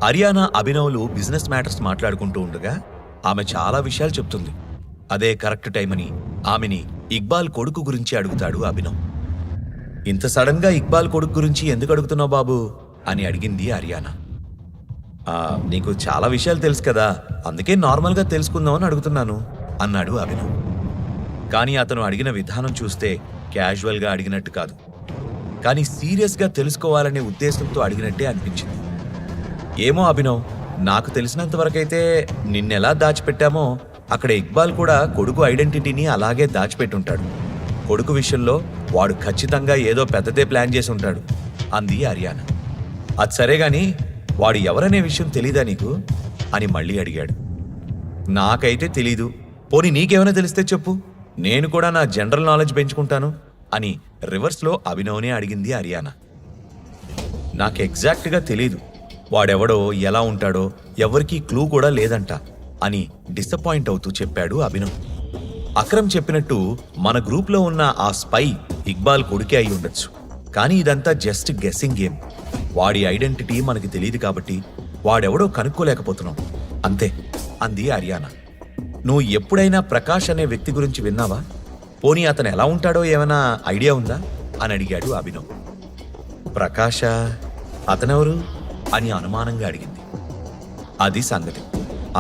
Ariyana అభినవ్లు business matters మాట్లాడుకుంటూ ఉండగా ఆమె చాలా విషయాలు చెప్తుంది. అదే కరెక్ట్ టైం అని ఆమెని ఇక్బాల్ కొడుకు గురించి అడుగుతాడు అభినవ్. ఇంత సడన్ గా ఇక్బాల్ కొడుకు గురించి ఎందుకు అడుగుతున్నావు బాబు అని అడిగింది అరియానా. నీకు చాలా విషయాలు తెలుసు కదా, అందుకే నార్మల్గా తెలుసుకుందామని అడుగుతున్నాను అన్నాడు అభినవ్. కానీ అతను అడిగిన విధానం చూస్తే క్యాజువల్గా అడిగినట్టు కాదు, కానీ సీరియస్గా తెలుసుకోవాలనే ఉద్దేశంతో అడిగినట్టే అనిపించింది. ఏమో అభినవ్, నాకు తెలిసినంతవరకైతే నిన్నెలా దాచిపెట్టామో అక్కడ ఇక్బాల్ కూడా కొడుకు ఐడెంటిటీని అలాగే దాచిపెట్టుంటాడు. కొడుకు విషయంలో వాడు ఖచ్చితంగా ఏదో పెద్దదే ప్లాన్ చేసి ఉంటాడు అంది అరియానా. అది సరే గాని వాడు ఎవరనే విషయం తెలీదా నీకు అని మళ్ళీ అడిగాడు. నాకైతే తెలీదు, పోనీ నీకేమైనా తెలిస్తే చెప్పు, నేను కూడా నా జనరల్ నాలెడ్జ్ పెంచుకుంటాను అని రివర్స్లో అభినవ్నే అడిగింది అరియానా. నాకు ఎగ్జాక్ట్గా తెలీదు, వాడెవడో ఎలా ఉంటాడో ఎవరికీ క్లూ కూడా లేదంట అని డిసప్పాయింట్ అవుతూ చెప్పాడు అభినవ్. అక్రమ్ చెప్పినట్టు మన గ్రూప్లో ఉన్న ఆ స్పై ఇక్బాల్ కొడుకే అయి ఉండొచ్చు, కానీ ఇదంతా జస్ట్ గెస్సింగ్ గేమ్. వాడి ఐడెంటిటీ మనకి తెలియదు కాబట్టి వాడెవడో కనుక్కోలేకపోతున్నాం అంతే అంది అరియానా. నువ్వు ఎప్పుడైనా ప్రకాష్ అనే వ్యక్తి గురించి విన్నావా? పోనీ అతను ఎలా ఉంటాడో ఏమైనా ఐడియా ఉందా అని అడిగాడు అభినవ్. ప్రకాశా, అతనెవరు అని అనుమానంగా అడిగింది. అది సంగతి,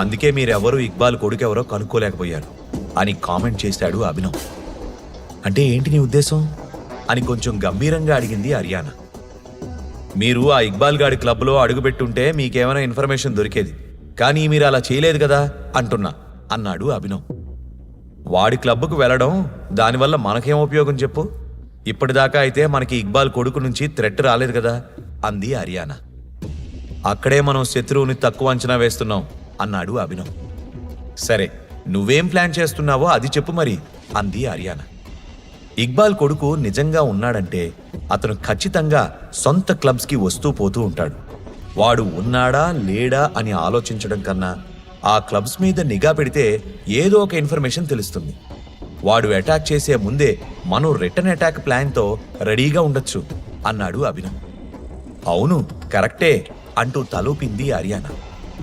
అందుకే మీరెవరూ ఇక్బాల్ కొడుకెవరో కనుక్కోలేకపోయారు అని కామెంట్ చేశాడు అభినవ్. అంటే ఏంటి నీ ఉద్దేశం అని కొంచెం గంభీరంగా అడిగింది అరియానా. మీరు ఆ ఇక్బాల్ గాడి క్లబ్లో అడుగుపెట్టుంటే మీకేమైనా ఇన్ఫర్మేషన్ దొరికేది, కానీ మీరు అలా చేయలేదు కదా అంటున్నా అన్నాడు అభినవ్. వాడి క్లబ్కు వెళ్ళడం దానివల్ల మనకేం ఉపయోగం చెప్పు? ఇప్పటిదాకా అయితే మనకి ఇక్బాల్ కొడుకు నుంచి థ్రెట్ రాలేదు కదా అంది అరియానా. అక్కడే మనం శత్రువుని తక్కువ అంచనా వేస్తున్నాం అన్నాడు అభినవ్. సరే, నువ్వేం ప్లాన్ చేస్తున్నావో అది చెప్పు మరి అంది అరియానా. ఇక్బాల్ కొడుకు నిజంగా ఉన్నాడంటే అతను ఖచ్చితంగా సొంత క్లబ్స్కి వస్తూ పోతూ ఉంటాడు. వాడు ఉన్నాడా లేడా అని ఆలోచించడం కన్నా ఆ క్లబ్స్ మీద నిఘా పెడితే ఏదో ఒక ఇన్ఫర్మేషన్ తెలుస్తుంది. వాడు అటాక్ చేసే ముందే మనం రిటర్న్ అటాక్ ప్లాన్తో రెడీగా ఉండొచ్చు అన్నాడు అభినవ్. అవును, కరెక్టే అంటూ తలూపింది అరియానా.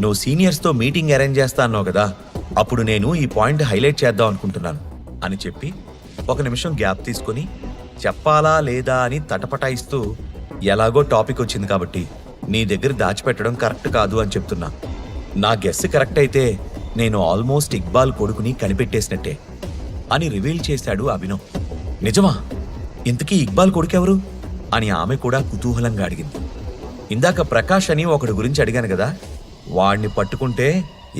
నువ్వు సీనియర్స్తో మీటింగ్ అరేంజ్ చేస్తా అన్నావు కదా, అప్పుడు నేను ఈ పాయింట్ హైలైట్ చేద్దాం అనుకుంటున్నాను అని చెప్పి 1 నిమిషం గ్యాప్ తీసుకుని చెప్పాలా లేదా అని తటపటాయిస్తూ, ఎలాగో టాపిక్ వచ్చింది కాబట్టి నీ దగ్గర దాచిపెట్టడం కరెక్ట్ కాదు అని చెప్తున్నా. నా గెస్ కరెక్ట్ అయితే నేను ఆల్మోస్ట్ ఇక్బాల్ కొడుకుని కనిపెట్టేసినట్టే అని రివీల్ చేశాడు అభినవ్. నిజమా? ఇంతకీ ఇక్బాల్ కొడుకెవరు అని ఆమె కూడా కుతూహలంగా అడిగింది. ఇందాక ప్రకాష్ అని ఒకడు గురించి అడిగాను కదా, వాడిని పట్టుకుంటే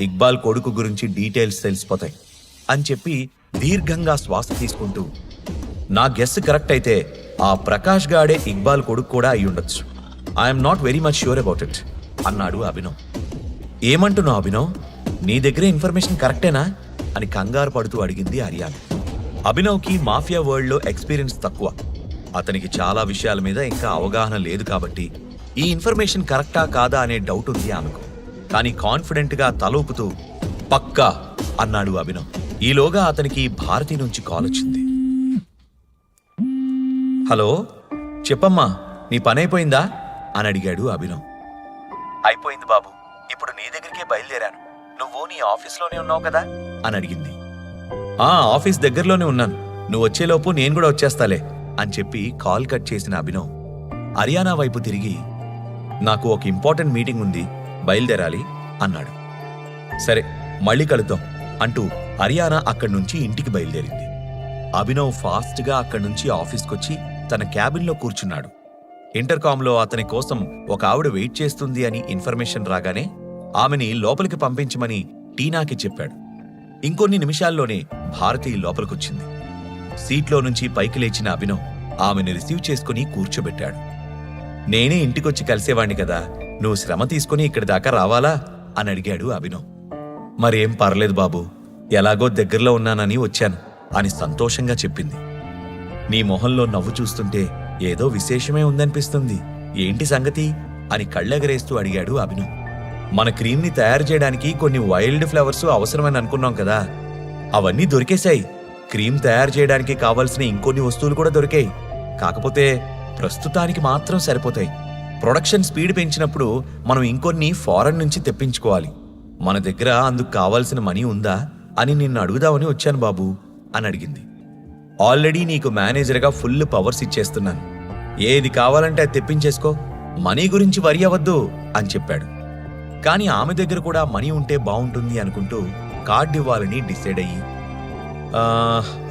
ఇక్బాల్ కొడుకు గురించి డీటెయిల్స్ తెలిసిపోతాయి అని చెప్పి దీర్ఘంగా శ్వాస తీసుకుంటూ, నా గెస్ కరెక్ట్ అయితే ఆ ప్రకాష్ గాడే ఇక్బాల్ కొడుకు కూడా అయి ఉండొచ్చు. I'm not very much sure about it అన్నాడు అభినవ్. ఏమంటున్నావు అభినవ్, నీ దగ్గర ఇన్ఫర్మేషన్ కరెక్టేనా అని కంగారు పడుతూ అడిగింది అరియానా. అభినవ్కి మాఫియా వరల్డ్లో ఎక్స్పీరియన్స్ తక్కువ, అతనికి చాలా విషయాల మీద ఇంకా అవగాహన లేదు కాబట్టి ఈ ఇన్ఫర్మేషన్ కరెక్టా కాదా అనే డౌట్ ఉంది ఆమెకు. కానీ కాన్ఫిడెంట్గా తలూపుతూ పక్కా అన్నాడు అభినవ్. ఈలోగా అతనికి భారతి నుంచి కాల్ వచ్చింది. హలో, చెప్పమ్మా, నీ పని అయిపోయిందా అని అడిగాడు అభినవ్. అయిపోయింది బాబు, ఇప్పుడు నీ దగ్గరికే బయలుదేరాను. నువ్వు నీ ఆఫీస్లోనే ఉన్నావు కదా అని అడిగింది. ఆఫీస్ దగ్గరలోనే ఉన్నాను, నువ్వు వచ్చేలోపు నేను కూడా వచ్చేస్తాలే అని చెప్పి కాల్ కట్ చేసిన అభినవ్ అరియానా వైపు తిరిగి, నాకు ఒక ఇంపార్టెంట్ మీటింగ్ ఉంది, బయలుదేరాలి అన్నాడు. సరే, మళ్ళీ కలుద్దాం అంటూ అరియానా అక్కడి నుంచి ఇంటికి బయలుదేరింది. అభినవ్ ఫాస్ట్గా అక్కడి నుంచి ఆఫీస్కొచ్చి తన క్యాబిన్లో కూర్చున్నాడు. ఇంటర్కామ్లో అతని కోసం ఒక ఆవిడ వెయిట్ చేస్తుంది అని ఇన్ఫర్మేషన్ రాగానే ఆమెని లోపలికి పంపించమని టీనాకి చెప్పాడు. ఇంకొన్ని నిమిషాల్లోనే భారతి లోపలికొచ్చింది. సీట్లో నుంచి పైకి లేచిన అభినవ్ ఆమెను రిసీవ్ చేసుకుని కూర్చోబెట్టాడు. నేనే ఇంటికొచ్చి కలిసేవాణ్ణి కదా, నువ్వు శ్రమ తీసుకుని ఇక్కడి దాకా రావాలా అని అడిగాడు అభినవ్. మరేం పర్లేదు బాబు, ఎలాగో దగ్గరలో ఉన్నానని వచ్చాను అని సంతోషంగా చెప్పింది. నీ మొహంలో నవ్వు చూస్తుంటే ఏదో విశేషమే ఉందనిపిస్తుంది, ఏంటి సంగతి అని కళ్ళెగరేస్తూ అడిగాడు అభినవ్. మన క్రీమ్ని తయారు చేయడానికి కొన్ని వైల్డ్ ఫ్లవర్స్ అవసరమని అనుకున్నాం కదా, అవన్నీ దొరికేశాయి. క్రీమ్ తయారు చేయడానికి కావాల్సిన ఇంకొన్ని వస్తువులు కూడా దొరికాయి, కాకపోతే ప్రస్తుతానికి మాత్రం సరిపోతాయి. ప్రొడక్షన్ స్పీడ్ పెంచినప్పుడు మనం ఇంకొన్ని ఫారెన్ నుంచి తెప్పించుకోవాలి. మన దగ్గర అందుకు కావాల్సిన మనీ ఉందా అని నిన్ను అడుగుదామని వచ్చాను బాబు అని అడిగింది. ఆల్రెడీ నీకు మేనేజర్గా ఫుల్ పవర్స్ ఇచ్చేస్తున్నాను. ఏది కావాలంటే అది తెప్పించేసుకో, మనీ గురించి వరి అవ్వద్దు అని చెప్పాడు. కానీ ఆమె దగ్గర కూడా మనీ ఉంటే బాగుంటుంది అనుకుంటూ కార్డు ఇవ్వాలని డిసైడ్ అయ్యి,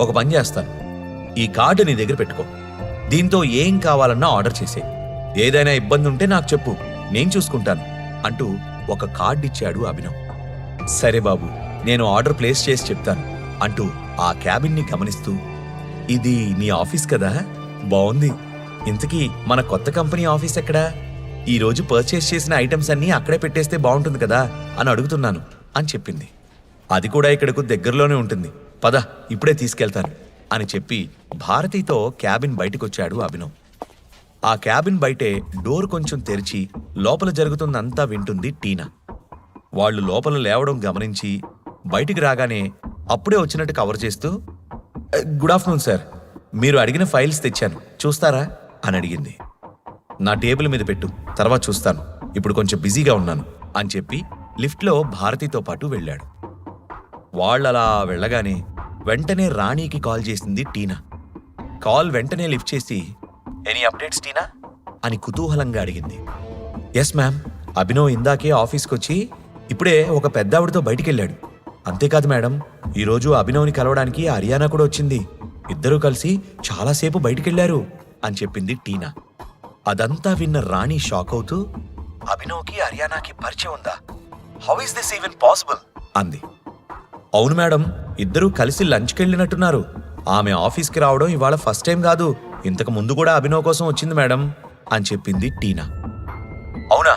ఒక పని చేస్తాను, ఈ కార్డు నీ దగ్గర పెట్టుకో, దీంతో ఏం కావాలన్నా ఆర్డర్ చేసే, ఏదైనా ఇబ్బంది ఉంటే నాకు చెప్పు, నేను చూసుకుంటాను అంటూ ఒక కార్డు ఇచ్చాడు అభినవ్. సరే బాబు, నేను ఆర్డర్ ప్లేస్ చేసి చెప్తాను అంటూ ఆ క్యాబిన్ని గమనిస్తూ, ఇది నీ ఆఫీస్ కదా, బాగుంది. ఇంతకీ మన కొత్త కంపెనీ ఆఫీస్ ఎక్కడా? ఈరోజు పర్చేస్ చేసిన ఐటమ్స్ అన్నీ అక్కడే పెట్టేస్తే బాగుంటుంది కదా అని అడుగుతున్నాను అని చెప్పింది. అది కూడా ఇక్కడకు దగ్గరలోనే ఉంటుంది, పద ఇప్పుడే తీసుకెళ్తాను అని చెప్పి భారతితో క్యాబిన్ బయటకొచ్చాడు అభినవ్. ఆ క్యాబిన్ బయటే డోర్ కొంచెం తెరిచి లోపల జరుగుతుందంతా వింటుంది టీనా. వాళ్ళు లోపల లేవడం గమనించి బయటికి రాగానే అప్పుడే వచ్చినట్టు కవర్ చేస్తూ, గుడ్ ఆఫ్టర్నూన్ సార్, మీరు అడిగిన ఫైల్స్ తెచ్చాను, చూస్తారా అని అడిగింది. నా టేబుల్ మీద పెట్టు, తర్వాత చూస్తాను, ఇప్పుడు కొంచెం బిజీగా ఉన్నాను అని చెప్పి లిఫ్ట్లో భారతితో పాటు వెళ్ళాడు. వాళ్ళలా వెళ్ళగానే వెంటనే రాణికి కాల్ చేసింది టీనా. కాల్ వెంటనే లిఫ్ట్ చేసి, ఎనీ అప్డేట్స్ టీనా అని కుతూహలంగా అడిగింది. ఎస్ మ్యామ్, అభినవ్ ఇందాకే ఆఫీస్కొచ్చి ఇప్పుడే ఒక పెద్దావిడితో బయటికెళ్ళాడు. అంతేకాదు మేడం, ఈరోజు అభినవ్ని కలవడానికి హర్యానా కూడా వచ్చింది. ఇద్దరూ కలిసి చాలాసేపు బయటికెళ్లారు అని చెప్పింది టీనా. అదంతా విన్న రాణి షాక్ అవుతూ, అభినవ్కి హర్యానాకి పరిచయం ఉందా? How is this even possible అంది. అవును మేడం, ఇద్దరూ కలిసి లంచ్కి వెళ్ళినట్టున్నారు. ఆమె ఆఫీస్కి రావడం ఇవాళ ఫస్ట్ టైం కాదు, ఇంతకు ముందు కూడా అభినవ్ కోసం వచ్చింది మేడం అని చెప్పింది టీనా. అవునా,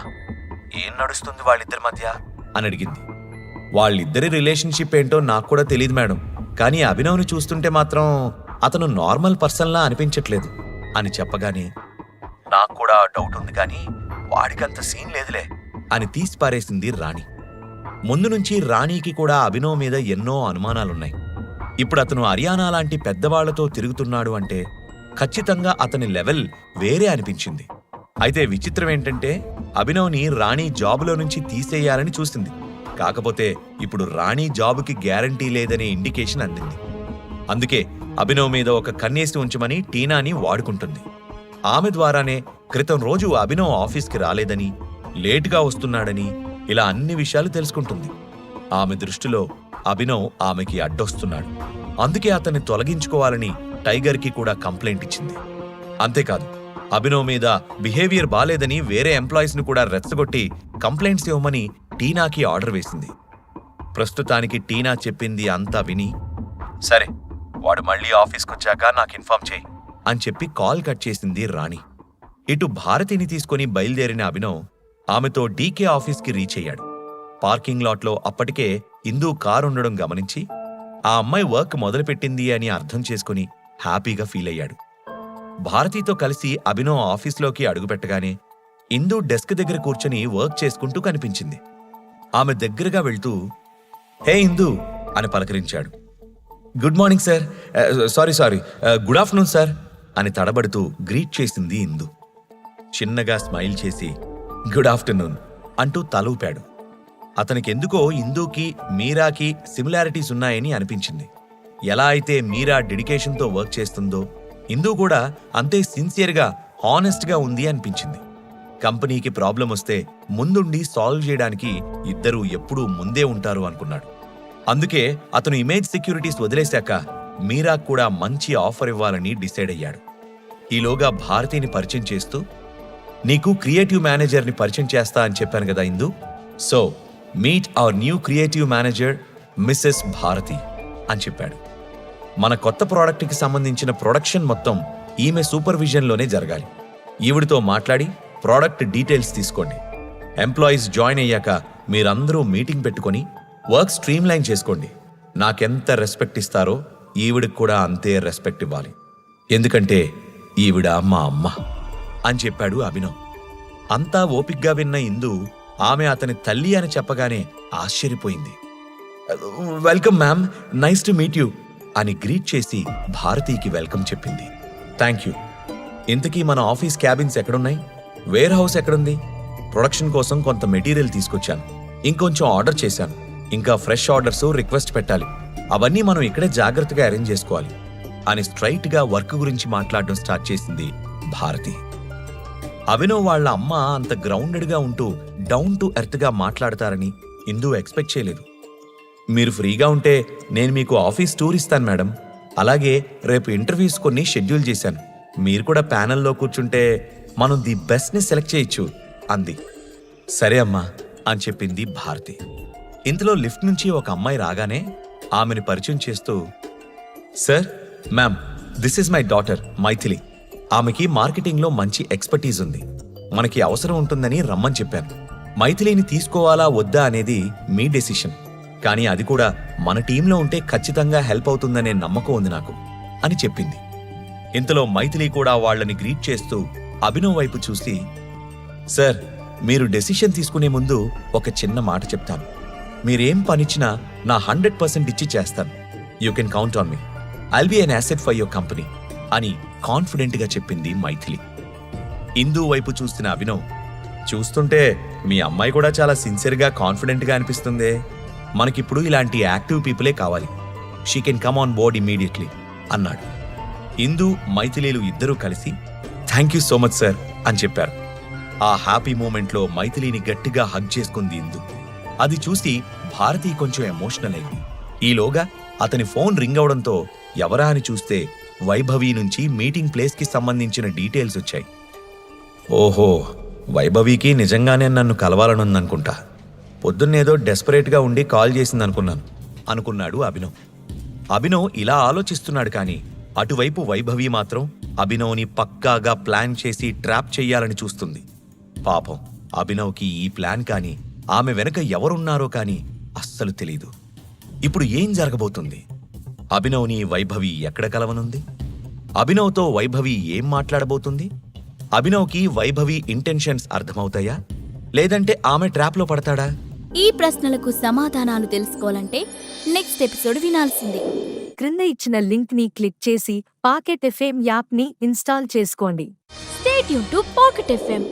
ఏం నడుస్తుంది వాళ్ళిద్దరి మధ్య అని అడిగింది. వాళ్ళిద్దరి రిలేషన్షిప్ ఏంటో నాకు కూడా తెలియదు మేడం, కానీ అభినవ్ని చూస్తుంటే మాత్రం అతను నార్మల్ పర్సన్లా అనిపించట్లేదు అని చెప్పగానే, నాకు కూడా డౌట్ ఉంది కానీ వాడికంత సీన్ లేదులే అని తీసి పారేసింది రాణి. ముందు నుంచి రాణికి కూడా అభినవ్ మీద ఎన్నో అనుమానాలున్నాయి. ఇప్పుడు అతను హర్యానా లాంటి పెద్దవాళ్లతో తిరుగుతున్నాడు అంటే ఖచ్చితంగా అతని లెవెల్ వేరే అనిపించింది. అయితే విచిత్రం ఏంటంటే అభినవ్ని రాణి జాబులో నుంచి తీసేయాలని చూసింది. కాకపోతే ఇప్పుడు రాణి జాబుకి గ్యారంటీ లేదనే ఇండికేషన్ అందింది. అందుకే అభినవ్ మీద ఒక కన్నేసి ఉంచమని టీనాని వాడుకుంటుంది. ఆమె ద్వారానే క్రితం రోజు అభినవ్ ఆఫీస్కి రాలేదని, లేటుగా వస్తున్నాడని, ఇలా అన్ని విషయాలు తెలుసుకుంటుంది. ఆమె దృష్టిలో అభినవ్ ఆమెకి అడ్డొస్తున్నాడు. అందుకే అతన్ని తొలగించుకోవాలని టైగర్కి కూడా కంప్లైంట్ ఇచ్చింది. అంతేకాదు, అభినవ్ మీద బిహేవియర్ బాలేదని వేరే ఎంప్లాయీస్ను కూడా రెచ్చగొట్టి కంప్లైంట్స్ ఇవ్వమని టీనాకి ఆర్డర్ వేసింది. ప్రస్తుతానికి టీనా చెప్పింది అంతా విని, సరే వాడు మళ్ళీ ఆఫీస్కొచ్చాక నాకు ఇన్ఫార్మ్ చేయి అని చెప్పి కాల్ కట్ చేసింది రాణి. ఇటు భారతిని తీసుకుని బయలుదేరిన అభినవ్ ఆమెతో డీకే ఆఫీస్కి రీచ్ అయ్యాడు. పార్కింగ్ లాట్లో అప్పటికే ఇందూ కారు ఉండడం గమనించి ఆ అమ్మాయి వర్క్ మొదలుపెట్టింది అని అర్థం చేసుకుని హ్యాపీగా ఫీల్ అయ్యాడు. భారతితో కలిసి అభినవ్ ఆఫీస్లోకి అడుగుపెట్టగానే ఇందూ డెస్క్ దగ్గర కూర్చొని వర్క్ చేసుకుంటూ కనిపించింది. ఆమె దగ్గరగా వెళ్తూ, హే ఇందూ అని పలకరించాడు. Good morning sir, sorry good afternoon sir అని తడబడుతూ గ్రీట్ చేసింది ఇందూ. చిన్నగా స్మైల్ చేసి గుడ్ ఆఫ్టర్నూన్ అంటూ తల ఊపాడు. అతనికెందుకో ఇందూకి మీరాకి సిమిలారిటీస్ ఉన్నాయని అనిపించింది. ఎలా అయితే మీరా డెడికేషన్తో వర్క్ చేస్తుందో ఇందూ కూడా అంతే సిన్సియర్గా, హానెస్ట్గా ఉంది అనిపించింది. కంపెనీకి ప్రాబ్లం వస్తే ముందుండి సాల్వ్ చేయడానికి ఇద్దరూ ఎప్పుడూ ముందే ఉంటారు అనుకున్నాడు. అందుకే అతను ఇమేజ్ సెక్యూరిటీస్ వదిలేశాక మీరాకు కూడా మంచి ఆఫర్ ఇవ్వాలని డిసైడ్ అయ్యాడు. ఈలోగా భారతిని పరిచయం చేస్తూ, నీకు క్రియేటివ్ మేనేజర్ని పరిచయం చేస్తా అని చెప్పాను కదా Indu, so meet our new creative manager Mrs Bharati అని చెప్పాడు. మన కొత్త ప్రోడక్ట్కి సంబంధించిన ప్రొడక్షన్ మొత్తం ఈమె సూపర్విజన్లోనే జరగాలి. ఈవిడితో మాట్లాడి ప్రోడక్ట్ డీటెయిల్స్ తీసుకోండి. ఎంప్లాయీస్ జాయిన్ అయ్యాక మీరందరూ మీటింగ్ పెట్టుకొని వర్క్ స్ట్రీమ్లైన్ చేసుకోండి. నాకెంత రెస్పెక్ట్ ఇస్తారో ఈవిడికి కూడా అంతే రెస్పెక్ట్ ఇవ్వాలి, ఎందుకంటే ఈవిడ మా అమ్మ అని చెప్పాడు అభినవ్. అంతా ఓపిగ్గా విన్న ఇందు ఆమె అతని తల్లి అని చెప్పగానే ఆశ్చర్యపోయింది. Welcome ma'am, nice to meet you అని గ్రీట్ చేసి భారతికి వెల్కమ్ చెప్పింది. Thank you. ఇంతకీ మన ఆఫీస్ క్యాబిన్స్ ఎక్కడున్నాయి? వేర్ హౌస్ ఎక్కడుంది? ప్రొడక్షన్ కోసం కొంత మెటీరియల్ తీసుకొచ్చాను, ఇంకొంచెం ఆర్డర్ చేశాను, ఇంకా ఫ్రెష్ ఆర్డర్స్ రిక్వెస్ట్ పెట్టాలి, అవన్నీ మనం ఇక్కడే జాగ్రత్తగా అరేంజ్ చేసుకోవాలి అని స్ట్రైట్ గా వర్క్ గురించి మాట్లాడడం స్టార్ట్ చేసింది భారతి. అభినవ్ వాళ్ళ అమ్మ అంత గ్రౌండెడ్ గా ఉంటూ డౌన్ టు ఎర్త్ గా మాట్లాడతారని ఇందు ఎక్స్పెక్ట్ చేయలేదు. మీరు ఫ్రీగా ఉంటే నేను మీకు ఆఫీస్ టూర్ ఇస్తాను మేడం, అలాగే రేపు ఇంటర్వ్యూస్ కొన్ని షెడ్యూల్ చేశాను, మీరు కూడా ప్యానెల్లో కూర్చుంటే మనం ది బెస్ట్ ని సెలెక్ట్ చేయొచ్చు అంది. సరే అమ్మా అని చెప్పింది భారతి. ఇంతలో లిఫ్ట్ నుంచి ఒక అమ్మాయి రాగానే ఆమెను పరిచయం చేస్తూ, sir, ma'am, this is my daughter Maithili. ఆమెకి మార్కెటింగ్లో మంచి ఎక్స్పర్టీజ్ ఉంది, మనకి అవసరం ఉంటుందని రమ్మని చెప్పాను. మైథిలిని తీసుకోవాలా వద్దా అనేది మీ డెసిషన్, కానీ అది కూడా మన టీంలో ఉంటే ఖచ్చితంగా హెల్ప్ అవుతుందనే నమ్మకం ఉంది నాకు అని చెప్పింది. ఇంతలో మైథిలి కూడా వాళ్ళని గ్రీట్ చేస్తూ అభినవ్ వైపు చూసి, సార్, మీరు డెసిషన్ తీసుకునే ముందు ఒక చిన్న మాట చెప్తాను. మీరేం పనిచ్చినా నా 100% ఇచ్చి చేస్తాను. You can count on me. I'll be an asset for your company అని కాన్ఫిడెంట్ గా చెప్పింది మైథిలి. ఇందు వైపు చూస్తున్న అభినవ్, చూస్తుంటే మీ అమ్మాయి కూడా చాలా సిన్సియర్గా కాన్ఫిడెంట్ గా అనిపిస్తుందే. మనకిప్పుడు ఇలాంటి యాక్టివ్ పీపులే కావాలి. She can come on board immediately అన్నాడు. ఇందు, మైథిలీలు ఇద్దరూ కలిసి thank you so much sir అని చెప్పారు. ఆ హ్యాపీ మూమెంట్లో మైథిలిని గట్టిగా హగ్ చేసుకుంది ఇందు. అది చూసి భారతి కొంచెం ఎమోషనల్ అయింది. ఈలోగా అతని ఫోన్ రింగ్ అవడంతో ఎవరా అని చూస్తే వైభవి నుంచి మీటింగ్ ప్లేస్కి సంబంధించిన డీటెయిల్స్ వచ్చాయి. ఓహో, వైభవికి నిజంగానే నన్ను కలవాలనుందనుకుంటా. పొద్దున్నేదో డెస్పరేట్గా ఉండి కాల్ చేసిందనుకున్నాను అనుకున్నాడు అభినవ్. అభినవ్ ఇలా ఆలోచిస్తున్నాడు, కానీ అటువైపు వైభవి మాత్రం అభినవ్ని పక్కాగా ప్లాన్ చేసి ట్రాప్ చెయ్యాలని చూస్తుంది. పాపం అభినవ్కి ఈ ప్లాన్ కానీ ఆమె వెనక ఎవరున్నారో కానీ అస్సలు తెలీదు. ఇప్పుడు ఏం జరగబోతుంది? అభినవ్ని వైభవి ఎక్కడ కలవనుంది? అభినవ్తో వైభవి ఏం మాట్లాడబోతుంది? అభినవ్కి వైభవి ఇంటెన్షన్స్ అర్థమవుతాయా, లేదంటే ఆమె ట్రాప్లో పడతాడా? ఈ ప్రశ్నలకు సమాధానాలు తెలుసుకోవాలంటే నెక్స్ట్ ఎపిసోడ్ వినాల్సిందే. క్రింద ఇచ్చిన లింక్ ని క్లిక్ చేసి పాకెట్ ఎఫ్ఎం యాప్ ని ఇన్స్టాల్ చేసుకోండి. Stay tune to pocket FM.